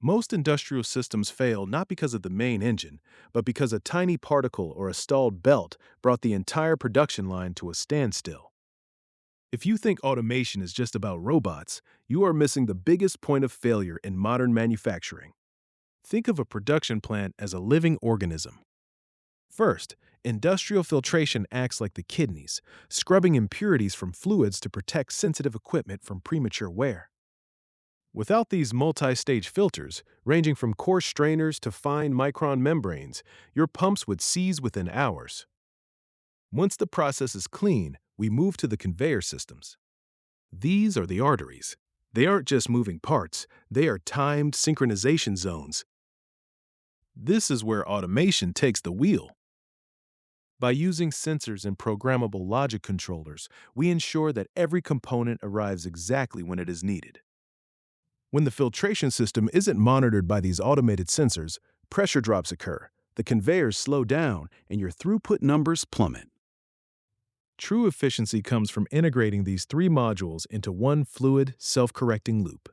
Most industrial systems fail not because of the main engine, but because a tiny particle or a stalled belt brought the entire production line to a standstill. If you think automation is just about robots, you are missing the biggest point of failure in modern manufacturing. Think of a production plant as a living organism. First, industrial filtration acts like the kidneys, scrubbing impurities from fluids to protect sensitive equipment from premature wear. Without these multi-stage filters, ranging from coarse strainers to fine micron membranes, your pumps would seize within hours. Once the process is clean, we move to the conveyor systems. These are the arteries. They aren't just moving parts, they are timed synchronization zones. This is where automation takes the wheel. By using sensors and programmable logic controllers, we ensure that every component arrives exactly when it is needed. When the filtration system isn't monitored by these automated sensors, pressure drops occur, the conveyors slow down, and your throughput numbers plummet. True efficiency comes from integrating these three modules into one fluid, self-correcting loop.